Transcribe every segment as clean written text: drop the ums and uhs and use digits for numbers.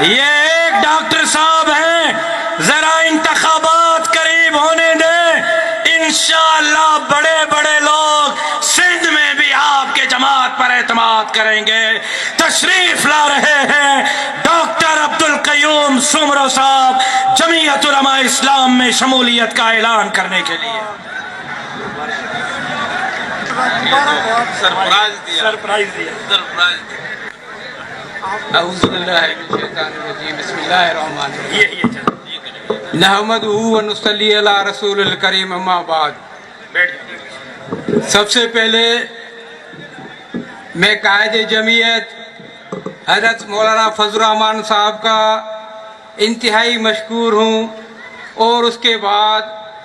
یہ ایک ڈاکٹر صاحب ہیں، ذرا انتخابات قریب ہونے دیں، انشاءاللہ بڑے بڑے لوگ سندھ میں بھی آپ کے جماعت پر اعتماد کریں گے۔ تشریف لا رہے ہیں ڈاکٹر عبدالقیوم سمرو صاحب جمعیت علماء اسلام میں شمولیت کا اعلان کرنے کے لیے۔ سرپرائز دیا۔ اعوذ باللہ من الشیطان الرجیم، بسم اللہ الرحمن الرحیم، نحمدہ و نصلی علی رسول الکریم، اما بعد۔ سب سے پہلے میں قائد جمعیت حضرت مولانا فضل الرحمان صاحب کا انتہائی مشکور ہوں، اور اس کے بعد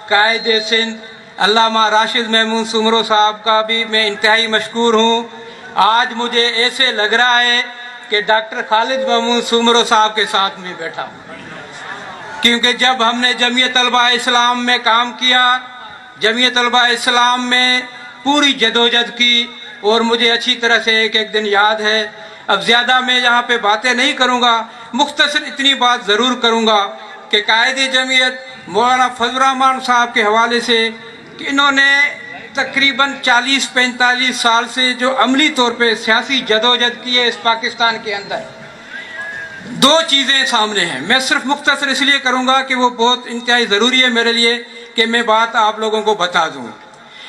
قائد سندھ علامہ راشد محمود سمرو صاحب کا بھی میں انتہائی مشکور ہوں۔ آج مجھے ایسے لگ رہا ہے کہ ڈاکٹر خالد محمود سمرو صاحب کے ساتھ میں بیٹھا ہوں، کیونکہ جب ہم نے جمعیت علماء اسلام میں کام کیا، جمعیت علماء اسلام میں پوری جدوجہد کی، اور مجھے اچھی طرح سے ایک دن یاد ہے۔ اب زیادہ میں یہاں پہ باتیں نہیں کروں گا، مختصر اتنی بات ضرور کروں گا کہ قائد جمعیت مولانا فضل الرحمان صاحب کے حوالے سے کہ انہوں نے تقریباً 40-45 سال سے جو عملی طور پہ سیاسی جدوجہد کی ہے اس پاکستان کے اندر، دو چیزیں سامنے ہیں۔ میں صرف مختصر اس لیے کروں گا کہ وہ بہت انتہائی ضروری ہے میرے لیے کہ میں بات آپ لوگوں کو بتا دوں،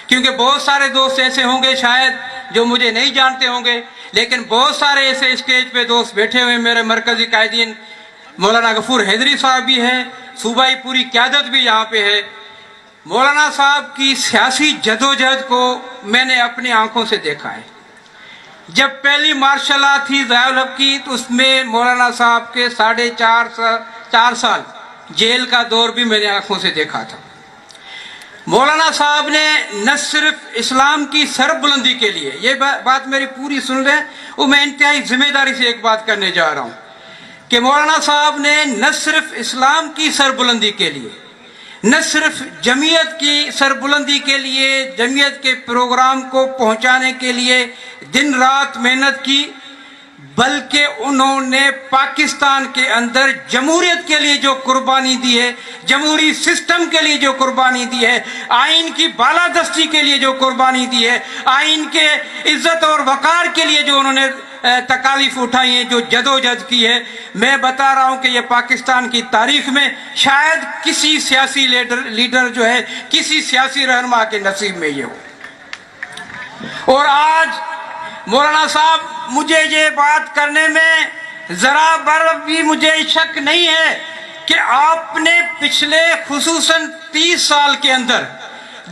کیونکہ بہت سارے دوست ایسے ہوں گے شاید جو مجھے نہیں جانتے ہوں گے، لیکن بہت سارے ایسے اسٹیج پہ دوست بیٹھے ہوئے، میرے مرکزی قائدین مولانا غفور حیدری صاحب بھی ہیں، صوبائی پوری قیادت بھی یہاں پہ ہے۔ مولانا صاحب کی سیاسی جدوجہد کو میں نے اپنی آنکھوں سے دیکھا ہے۔ جب پہلی مارشل لا تھی ضیاء الحق کی، تو اس میں مولانا صاحب کے 4.5 سال جیل کا دور بھی میں نے آنکھوں سے دیکھا تھا۔ مولانا صاحب نے نہ صرف اسلام کی سر بلندی کے لیے، یہ بات میری پوری سن لیں، وہ میں انتہائی ذمہ داری سے ایک بات کرنے جا رہا ہوں کہ مولانا صاحب نے نہ صرف اسلام کی سر بلندی کے لیے، نہ صرف جمعیت کی سربلندی کے لیے، جمعیت کے پروگرام کو پہنچانے کے لیے دن رات محنت کی، بلکہ انہوں نے پاکستان کے اندر جمہوریت کے لیے جو قربانی دی ہے، جمہوری سسٹم کے لیے جو قربانی دی ہے، آئین کی بالادستی کے لیے جو قربانی دی ہے، آئین کے عزت اور وقار کے لیے جو انہوں نے تکالیف اٹھائی ہیں، جو جدوجہد کی ہے، میں بتا رہا ہوں کہ یہ پاکستان کی تاریخ میں شاید کسی سیاسی لیڈر جو ہے، کسی سیاسی رہنما کے نصیب میں یہ ہو۔ اور آج مولانا صاحب، مجھے یہ بات کرنے میں ذرا بر بھی مجھے شک نہیں ہے کہ آپ نے پچھلے خصوصاً 30 سال کے اندر،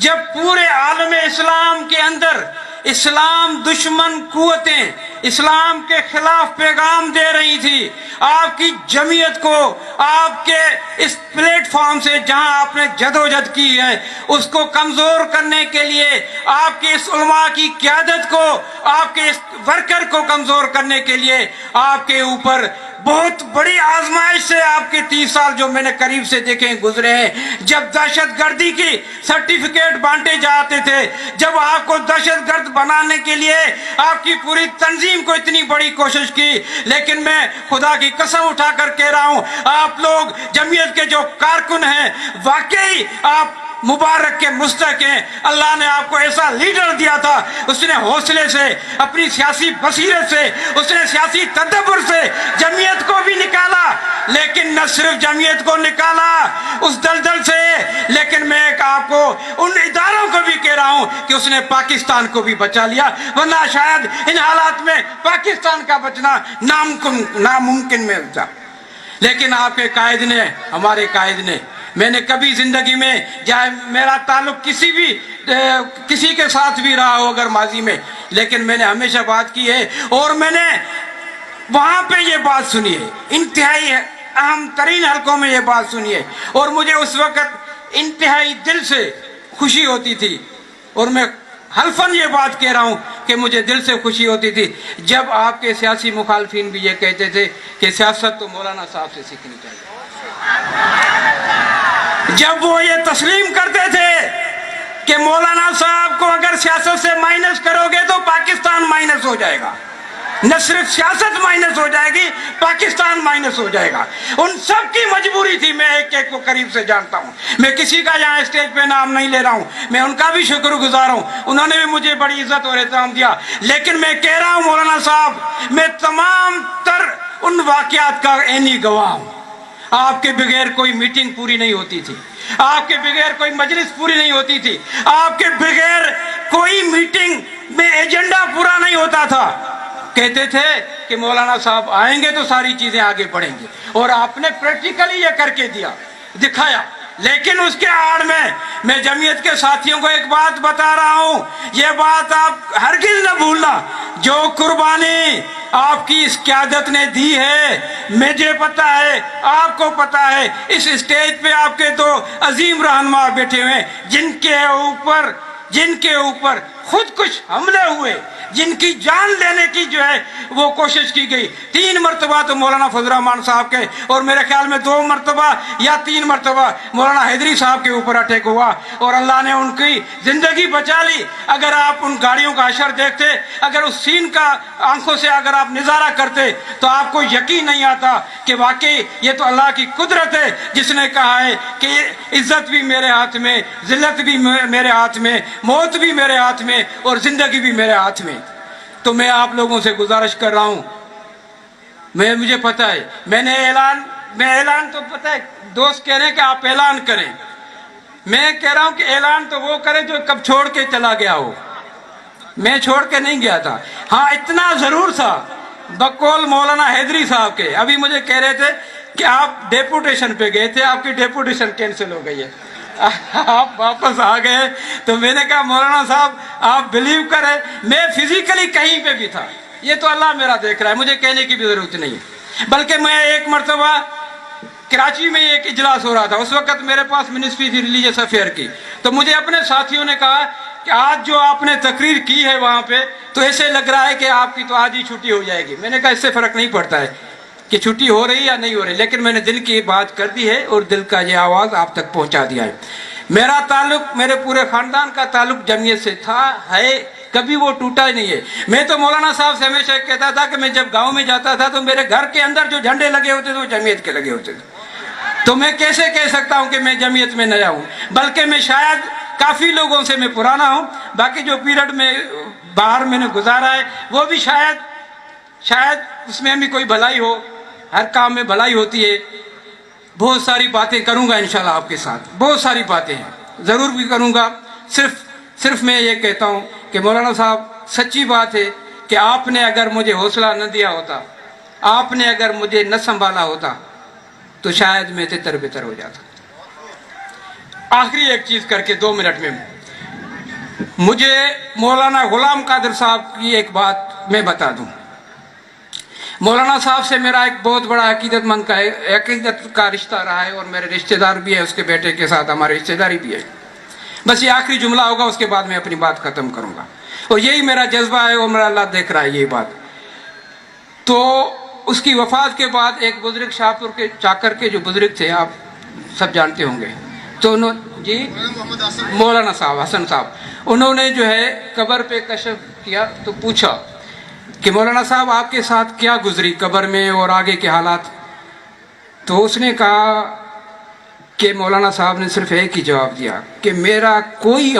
جب پورے عالم اسلام کے اندر اسلام دشمن قوتیں اسلام کے خلاف پیغام دے رہی تھی، آپ کی جمعیت کو آپ کے اس پلیٹ فارم سے جہاں آپ نے جدوجہد کی ہے اس کو کمزور کرنے کے لیے، آپ کے اس علماء کی قیادت کو، آپ کے اس ورکر کو کمزور کرنے کے لیے آپ کے اوپر بہت بڑی آزمائش سے آپ کے 30 سال جو میں نے قریب سے دیکھے گزرے ہیں۔ جب دہشت گردی کی سرٹیفکیٹ بانٹے جاتے تھے، جب آپ کو دہشت گرد بنانے کے لیے آپ کی پوری تنظیم کو اتنی بڑی کوشش کی، لیکن میں خدا کی قسم اٹھا کر کہہ رہا ہوں، آپ لوگ جمعیت کے جو کارکن ہیں، واقعی آپ مبارک کے مستحق ہیں۔ اللہ نے آپ کو ایسا لیڈر دیا تھا، اس نے حوصلے سے، اپنی سیاسی بصیرت سے، اس نے سیاسی تدبر سے جمعیت کو بھی نکالا، لیکن نہ صرف جمعیت کو نکالا اس دلدل سے، لیکن میں آپ کو ان اداروں کو بھی کہہ رہا ہوں کہ اس نے پاکستان کو بھی بچا لیا، ورنہ شاید ان حالات میں پاکستان کا بچنا ناممکن میں تھا۔ لیکن آپ کے قائد نے، ہمارے قائد نے، میں نے کبھی زندگی میں، چاہے میرا تعلق کسی کے ساتھ بھی رہا ہو اگر ماضی میں، لیکن میں نے ہمیشہ بات کی ہے، اور میں نے وہاں پہ یہ بات سنی ہے، انتہائی اہم ترین حلقوں میں یہ بات سنی ہے، اور مجھے اس وقت انتہائی دل سے خوشی ہوتی تھی، اور میں حلفاً یہ بات کہہ رہا ہوں کہ مجھے دل سے خوشی ہوتی تھی جب آپ کے سیاسی مخالفین بھی یہ کہتے تھے کہ سیاست تو مولانا صاحب سے سیکھنی چاہیے، جب وہ یہ تسلیم کرتے تھے کہ مولانا صاحب کو اگر سیاست سے مائنس کرو گے تو پاکستان مائنس ہو جائے گا، نہ صرف سیاست مائنس ہو جائے گی، پاکستان مائنس ہو جائے گا۔ ان سب کی مجبوری تھی، میں ایک ایک کو قریب سے جانتا ہوں، میں کسی کا یہاں اسٹیج پہ نام نہیں لے رہا ہوں، میں ان کا بھی شکر گزار ہوں، انہوں نے بھی مجھے بڑی عزت اور احترام دیا۔ لیکن میں کہہ رہا ہوں مولانا صاحب، میں تمام تر ان واقعات کا عینی گواہ ہوں۔ آپ کے بغیر کوئی میٹنگ پوری نہیں ہوتی تھی، آپ کے بغیر کوئی مجلس پوری نہیں ہوتی تھی، آپ کے بغیر کوئی میٹنگ میں ایجنڈا پورا نہیں ہوتا تھا۔ کہتے تھے کہ مولانا صاحب آئیں گے تو ساری چیزیں آگے بڑھیں گی، اور آپ نے پریکٹیکلی یہ کر کے دکھایا۔ لیکن اس کے آڑ میں جمعیت کے ساتھیوں کو ایک بات بتا رہا ہوں، یہ بات آپ ہرگز نہ بھولنا، جو قربانی آپ کی اس قیادت نے دی ہے، مجھے پتا ہے، آپ کو پتا ہے، اس اسٹیج پہ آپ کے دو عظیم رہنما بیٹھے ہوئے ہیں، جن کے اوپر خود کچھ حملے ہوئے، جن کی جان لینے کی جو ہے وہ کوشش کی گئی۔ 3 مرتبہ تو مولانا فضل الرحمان صاحب کے، اور میرے خیال میں 2 مرتبہ یا 3 مرتبہ مولانا حیدری صاحب کے اوپر اٹیک ہوا، اور اللہ نے ان کی زندگی بچا لی۔ اگر آپ ان گاڑیوں کا حشر دیکھتے، اگر اس سین کا آنکھوں سے اگر آپ نظارہ کرتے، تو آپ کو یقین نہیں آتا کہ واقعی یہ تو اللہ کی قدرت ہے، جس نے کہا ہے کہ عزت بھی میرے ہاتھ میں، ذلت بھی میرے ہاتھ میں، موت بھی میرے ہاتھ میں، اور زندگی بھی میرے ہاتھ میں۔ تو میں آپ لوگوں سے گزارش کر رہا ہوں، مجھے پتا ہے، میں اعلان تو پتا ہے، دوست کہہ رہے ہیں کہ آپ اعلان کریں، میں کہہ رہا ہوں کہ اعلان تو وہ کرے جو کب چھوڑ کے چلا گیا ہو۔ میں چھوڑ کے نہیں گیا تھا، ہاں اتنا ضرور تھا، بقول مولانا حیدری صاحب کے ابھی مجھے کہہ رہے تھے کہ آپ ڈیپوٹیشن پہ گئے تھے، آپ کی ڈیپوٹیشن کینسل ہو گئی ہے، آپ واپس آ گئے۔ تو میں نے کہا مولانا صاحب آپ بلیو کریں، میں فزیکلی کہیں پہ بھی تھا، یہ تو اللہ میرا دیکھ رہا ہے، مجھے کہنے کی بھی ضرورت نہیں ہے۔ بلکہ میں ایک مرتبہ کراچی میں ایک اجلاس ہو رہا تھا، اس وقت میرے پاس منسٹری تھی ریلیجس افیئر کی، تو مجھے اپنے ساتھیوں نے کہا کہ آج جو آپ نے تقریر کی ہے وہاں پہ، تو ایسے لگ رہا ہے کہ آپ کی تو آج ہی چھٹی ہو جائے گی۔ میں نے کہا اس سے فرق نہیں پڑتا ہے کہ چھٹی ہو رہی یا نہیں ہو رہی، لیکن میں نے دل کی بات کر دی ہے، اور دل کا یہ آواز آپ تک پہنچا دیا ہے۔ میرا تعلق، میرے پورے خاندان کا تعلق جمعیت سے تھا، ہے، کبھی وہ ٹوٹا ہی نہیں ہے۔ میں تو مولانا صاحب سے ہمیشہ کہتا تھا کہ میں جب گاؤں میں جاتا تھا تو میرے گھر کے اندر جو جھنڈے لگے ہوتے تھے وہ جمعیت کے لگے ہوتے تھے، تو میں کیسے کہہ سکتا ہوں کہ میں جمعیت میں نیا ہوں؟ بلکہ میں شاید کافی لوگوں سے میں پرانا ہوں، باقی جو پیریڈ میں باہر میں نے گزارا ہے وہ بھی شاید اس میں بھی کوئی بھلائی ہو، ہر کام میں بھلائی ہوتی ہے۔ بہت ساری باتیں کروں گا انشاءاللہ آپ کے ساتھ، بہت ساری باتیں ہیں، ضرور بھی کروں گا۔ صرف میں یہ کہتا ہوں کہ مولانا صاحب سچی بات ہے کہ آپ نے اگر مجھے حوصلہ نہ دیا ہوتا، آپ نے اگر مجھے نہ سنبھالا ہوتا، تو شاید میں تتر بتر ہو جاتا۔ آخری ایک چیز کر کے 2 منٹ میں مجھے مولانا غلام قادر صاحب کی ایک بات میں بتا دوں۔ مولانا صاحب سے میرا ایک بہت بڑا عقیدت کا رشتہ رہا ہے، اور میرے رشتہ دار بھی ہے، اس کے بیٹے کے ساتھ ہماری رشتہ داری بھی ہے۔ بس یہ آخری جملہ ہوگا، اس کے بعد میں اپنی بات ختم کروں گا، اور یہی میرا جذبہ ہے، اور میرا اللہ دیکھ رہا ہے یہ بات۔ تو اس کی وفات کے بعد ایک بزرگ شاہپور کے چاکر کے جو بزرگ تھے، آپ سب جانتے ہوں گے، تو جی مولانا صاحب حسن صاحب، انہوں نے جو ہے قبر پہ کشف کیا، تو پوچھا کہ مولانا صاحب آپ کے ساتھ کیا گزری قبر میں اور آگے کے حالات؟ تو اس نے کہا کہ مولانا صاحب نے صرف ایک ہی جواب دیا کہ میرا کوئی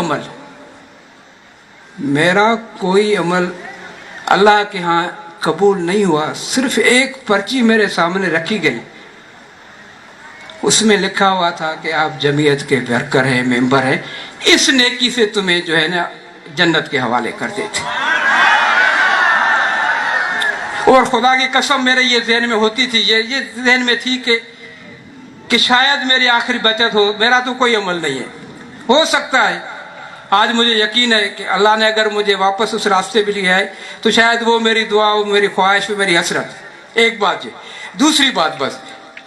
عمل اللہ کے ہاں قبول نہیں ہوا، صرف ایک پرچی میرے سامنے رکھی گئی، اس میں لکھا ہوا تھا کہ آپ جمعیت کے ورکر ہیں، ممبر ہیں، اس نیکی سے تمہیں جو ہے نا جنت کے حوالے کرتے تھے۔ اور خدا کی قسم میرے یہ ذہن میں ہوتی تھی، یہ ذہن میں تھی کہ شاید میری آخری بچت ہو، میرا تو کوئی عمل نہیں ہے، ہو سکتا ہے۔ آج مجھے یقین ہے کہ اللہ نے اگر مجھے واپس اس راستے پہ لیا ہے تو شاید وہ میری دعا، وہ میری خواہش، وہ میری حسرت۔ ایک بات یہ، دوسری بات بس،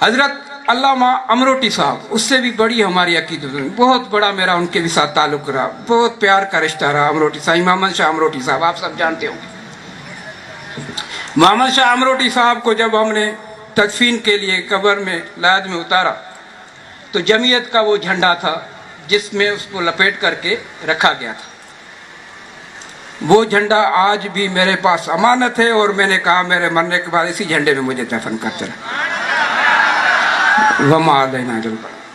حضرت علامہ امروٹی صاحب، اس سے بھی بڑی ہماری عقیدت، بہت بڑا میرا ان کے بھی ساتھ تعلق رہا، بہت پیار کا رشتہ رہا۔ امروٹی صاحب، محمد شاہ امروٹی صاحب، آپ سب جانتے ہو۔ محمد شاہ امروٹی صاحب کو جب ہم نے تدفین کے لیے قبر میں لحد میں اتارا، تو جمعیت کا وہ جھنڈا تھا جس میں اس کو لپیٹ کر کے رکھا گیا تھا۔ وہ جھنڈا آج بھی میرے پاس امانت ہے، اور میں نے کہا میرے مرنے کے بعد اسی جھنڈے میں مجھے دفن کرتے رہے۔ وما علینا الا البلاغ۔